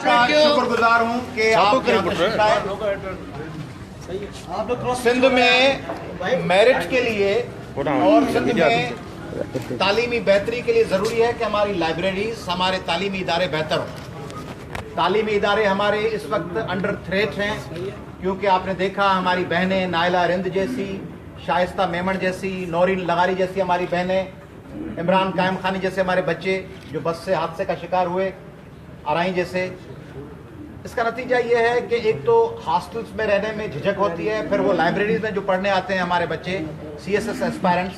आपका शुक्रगुजार हूँ कि आप सिंध में मेरिट के लिए और सिंध में तालीमी बेहतरी के लिए ज़रूरी है कि हमारी लाइब्रेरीज, हमारे तालीमी इदारे बेहतर हों। तालीमी इदारे हमारे इस वक्त अंडर थ्रेट हैं, क्योंकि आपने देखा हमारी बहनें नाइला रिंद जैसी, शाइस्ता मेमन जैसी, नौरीन लगारी जैसी हमारी बहनें, इमरान कायम खानी जैसे हमारे बच्चे जो बस से हादसे का शिकार हुए, आराई जैसे। इसका नतीजा ये है कि एक तो हॉस्टल्स में रहने में झिझक होती है, फिर वो लाइब्रेरीज में जो पढ़ने आते हैं हमारे बच्चे CSS एस्पायरेंट्स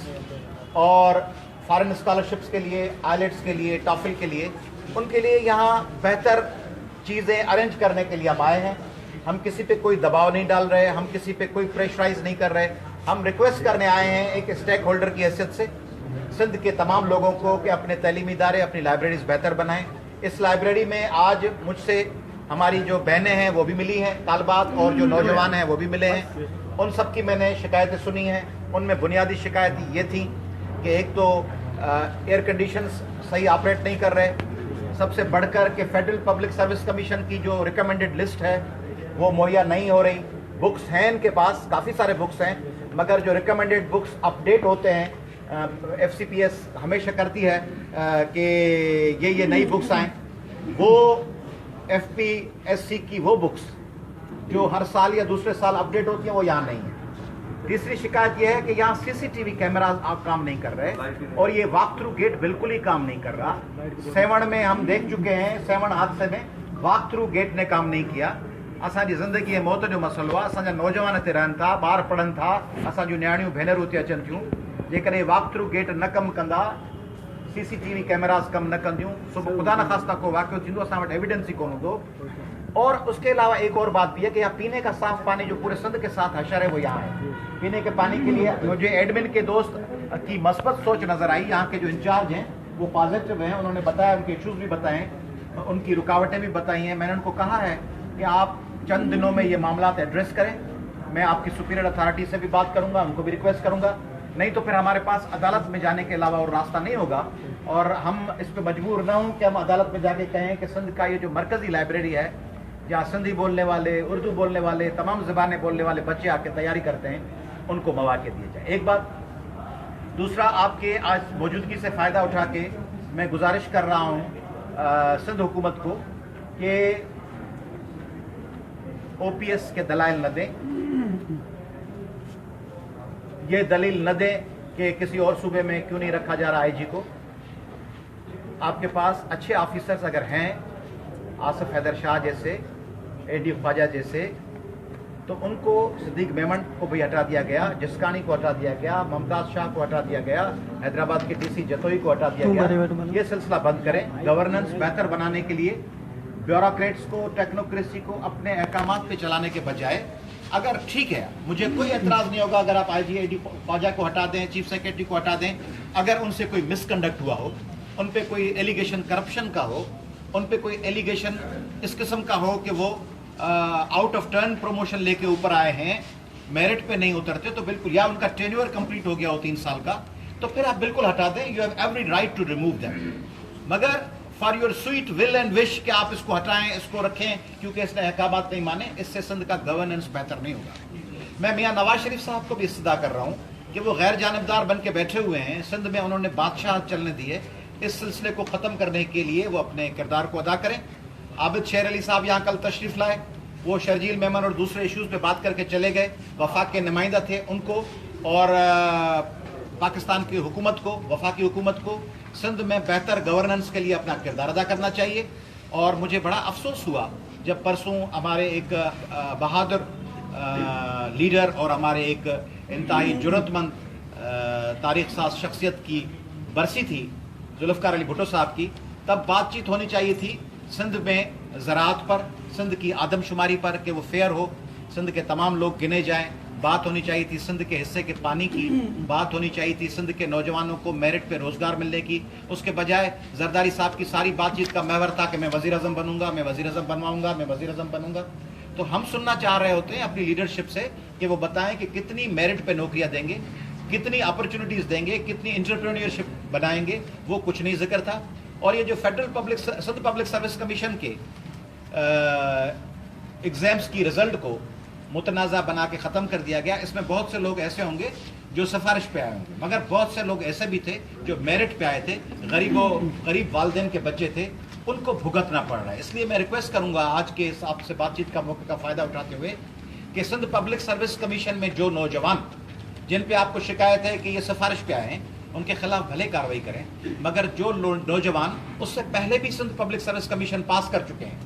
और फॉरेन स्कॉलरशिप्स के लिए, आइलेट्स के लिए, टॉफिल के लिए, उनके लिए यहाँ बेहतर चीज़ें अरेंज करने के लिए हम आए हैं। हम किसी पे कोई दबाव नहीं डाल रहे, हम किसी पे कोई प्रेशराइज नहीं कर रहे, हम रिक्वेस्ट करने आए हैं एक स्टेक होल्डर की हैसियत से सिंध के तमाम लोगों को कि अपने तालीमी इदारे, अपनी लाइब्रेरीज बेहतर बनाएं। इस लाइब्रेरी में आज मुझसे हमारी जो बहनें हैं वो भी मिली हैं तालबात, और जो नौजवान हैं वो भी मिले हैं। उन सब की मैंने शिकायतें सुनी हैं। उनमें बुनियादी शिकायत ये थी कि एक तो एयर कंडीशंस सही ऑपरेट नहीं कर रहे, सबसे बढ़कर के फेडरल पब्लिक सर्विस कमीशन की जो रिकमेंडेड लिस्ट है वो मुहैया नहीं हो रही। बुक्स हैं इनके पास, काफ़ी सारे बुक्स हैं, मगर जो रिकमेंडेड बुक्स अपडेट होते हैं, FCPS हमेशा करती है कि ये नई बुक्स आएँ, वो FPSC की वो बुक्स जो हर साल या दूसरे साल अपडेट होती हैं वो यहाँ नहीं है। तीसरी शिकायत ये है कि यहाँ CCTV कैमराज आप काम नहीं कर रहे, और ये वॉक थ्रू गेट बिल्कुल ही काम नहीं कर रहा। सेवण में हम देख चुके हैं, सेवण हादसे में वॉक थ्रू गेट ने काम नहीं किया। असांजी ज़िंदगी मौत जो मसलो आहे, असांजा नौजवान हिते रहनि था, ॿार पढ़नि था, असांजूं न्याणियूं भेनरूं हिते अचनि थियूं। जेकॾहिं वॉक थ्रू गेट न कमु कंदा, CCTV कैमरास कम न कंदियूं, सुबह खुदा न खास्ता को वाक़ियो थींदो, असां वटि एविडेंस ही कोन हूंदो। और उसके अलावा एक और बात भी है कि यहाँ पीने का साफ पानी जो पूरे सिंध के साथ हशर है वो यहाँ है। पीने के पानी के लिए मुझे एडमिन के दोस्त की मस्बत सोच नजर आई। यहाँ के जो इंचार्ज हैं वो पॉजिटिव हैं, उन्होंने बताया, उनके इशूज़ भी बताए, उनकी रुकावटें भी बताई हैं। मैंने उनको कहा है कि आप चंद दिनों में ये मामला एड्रेस करें। मैं आपकी सुपीरियर अथॉरिटी से भी बात करूँगा, उनको भी रिक्वेस्ट करूँगा, नहीं तो फिर हमारे पास अदालत में जाने के अलावा और रास्ता नहीं होगा। और हम इस पर मजबूर न हों कि हम अदालत में जाके कहें कि सिंध का ये जो मरकज़ी लाइब्रेरी है, जहाँ सिंधी बोलने वाले, उर्दू बोलने वाले, तमाम ज़बानें बोलने वाले बच्चे आके तैयारी करते हैं, उनको मौक़े दिए जाए। एक बात। दूसरा, आपके आज मौजूदगी से फ़ायदा उठा के मैं गुजारिश कर रहा हूँ सिंध हुकूमत को कि OPS के दलाइल न दें, ये दलील न दें कि किसी और सूबे में क्यों नहीं रखा जा रहा IG को। आपके पास अच्छे ऑफिसर्स अगर हैं, आसिफ हैदर शाह जैसे, AD ख्वाजा जैसे, तो उनको सिद्दीक मेमन को भी हटा दिया गया, जिस्कानी को हटा दिया गया, मुमताज़ शाह को हटा दिया गया, हैदराबाद के DC जतोई को हटा दिया गया। ये सिलसिला बंद करें। गवर्नेंस बेहतर बनाने के लिए ब्यूरोक्रेट्स को, टेक्नोक्रेसी को अपने अहकामात पे चलाने के बजाय, अगर ठीक है, मुझे कोई एतराज़ नहीं होगा अगर आप IG AD ख्वाजा को हटा दें, चीफ सेक्रेटरी को हटा दें, अगर उनसे कोई मिसकंडक्ट हुआ हो, उन पे कोई एलिगेशन करप्शन का हो, उन पे कोई एलिगेशन इस किस्म का हो कि वो आउट ऑफ टर्न प्रमोशन लेके ऊपर आए हैं, मेरिट पे नहीं उतरते, तो बिल्कुल, या उनका टेन्योर कंप्लीट हो गया हो 3 साल का, तो फिर आप बिल्कुल हटा दें। You have every right to remove them. मगर for your sweet will and wish कि आप इसको हटाएं, इसको रखें क्योंकि इसने अहकामात नहीं माने, इससे सिंध का गवर्नेंस बेहतर नहीं होगा। मैं मियाँ नवाज शरीफ साहब को भी इस्तदा कर रहा हूँ कि वो गैर जानिबदार बन के बैठे हुए हैं सिंध में, उन्होंने बादशाह चलने दिए, इस सिलसिले को ख़त्म करने के लिए वो अपने किरदार को अदा करें। आबिद शेर अली साहब यहाँ कल तशरीफ़ लाए, वो शर्जील मेमन और दूसरे इशूज़ पे बात करके चले गए। वफाक के नुमाइंदा थे, उनको और पाकिस्तान की हुकूमत को, वफाकी हुकूमत को सिंध में बेहतर गवर्नेंस के लिए अपना किरदार अदा करना चाहिए। और मुझे बड़ा अफसोस हुआ जब परसों हमारे एक बहादुर लीडर और हमारे एक इंतहाई जुर्रतमंद तारीख़ साज शख्सियत की बरसी थी, जुल्फ़िकार अली भुट्टो साहब की, तब बातचीत होनी चाहिए थी सिंध में ज़राअत पर, सिंध की आदमशुमारी पर कि वो फेयर हो, सिंध के तमाम लोग गिने जाएं। बात होनी चाहिए थी सिंध के हिस्से के पानी की, बात होनी चाहिए थी सिंध के नौजवानों को मेरिट पे रोज़गार मिलने की। उसके बजाय जरदारी साहब की सारी बातचीत का महवर था कि मैं वज़ीर आज़म बनूंगा, मैं वज़ीर आज़म बनवाऊंगा, मैं वज़ीर आज़म बनूंगा। तो हम सुनना चाह रहे होते हैं अपनी लीडरशिप से कि वो बताएं कि कितनी मेरिट पे नौकरियां देंगे, कितनी अपॉर्चुनिटीज़ देंगे, कितनी एंटरप्रेन्योरशिप बनाएंगे, वो कुछ नहीं जिक्र था। और ये जो federal Sindh public service commission के एग्जाम्स की रिजल्ट को मुतनाज़ा बना के ख़त्म कर दिया गया। इसमें बहुत से लोग ऐसे होंगे जो सिफारिश पे आए होंगे, मगर बहुत से लोग ऐसे भी थे जो मेरिट पे आए थे, गरीब वालिदैन के बच्चे थे, उनको भुगतना पड़ रहा है। इसलिए मैं रिक्वेस्ट करूंगा आज के इस आपसे बातचीत का मौके का फ़ायदा उठाते हुए कि सिंध पब्लिक सर्विस कमीशन में जो नौजवान जिन पे आपको शिकायत है कि ये सिफारिश पे आए हैं, उनके खिलाफ भले कार्रवाई करें, मगर जो नौजवान उससे पहले भी Sindh public service commission pass कर चुके हैं,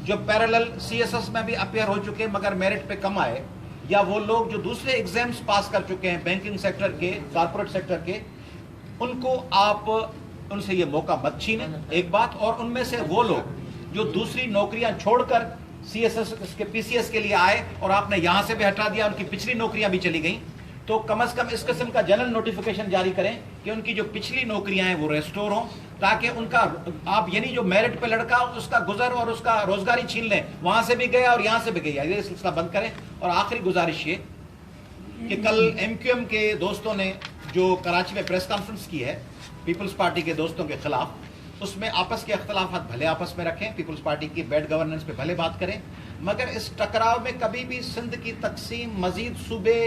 जो पैरेलल सीएसएस में भी अपेयर हो चुके हैं मगर मेरिट पे कम आए, या वो लोग जो दूसरे एग्जाम्स पास कर चुके हैं बैंकिंग सेक्टर के, कारपोरेट सेक्टर के, उनको आप उनसे ये मौका मत छीनें, एक बात। और उनमें से वो लोग जो दूसरी नौकरियां छोड़कर सीएसएस के पीसीएस के लिए आए और आपने यहां से भी हटा दिया, उनकी पिछली नौकरियां भी चली गई, तो कम से कम इस किस्म का जनरल नोटिफिकेशन जारी करें कि उनकी जो पिछली नौकरियां हैं वो रेस्टोर हों, ताकि उनका आप यानी जो मेरिट पे लड़का उसका गुजर और उसका रोजगारी छीन लें, वहां से भी गया और यहां से भी गया, ये सिलसिला बंद करें। और आखिरी गुजारिश ये कि कल एमक्यूएम के दोस्तों ने जो कराची में प्रेस कॉन्फ्रेंस की है पीपल्स पार्टी के दोस्तों के खिलाफ, उसमें आपस के अख्तलाफात भले आपस में रखें, पीपल्स पार्टी की बैड गवर्नेंस पे भले बात करें, मगर इस टकराव में कभी भी सिंध की तकसीम, मजीद सूबे,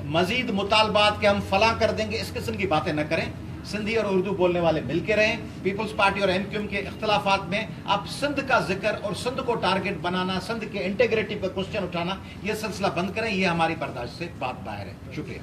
मजीद मुतालबात के हम फला कर देंगे, इस किस्म की बातें न करें। सिंधी और उर्दू बोलने वाले मिलकर रहें। पीपल्स पार्टी और एमक्यूएम के इख्तलाफात में आप सिंध का जिक्र और सिंध को टारगेट बनाना, सिंध के इंटीग्रिटी पर क्वेश्चन उठाना, यह सिलसिला बंद करें, यह हमारी बर्दाश्त से बात बाहर है। शुक्रिया।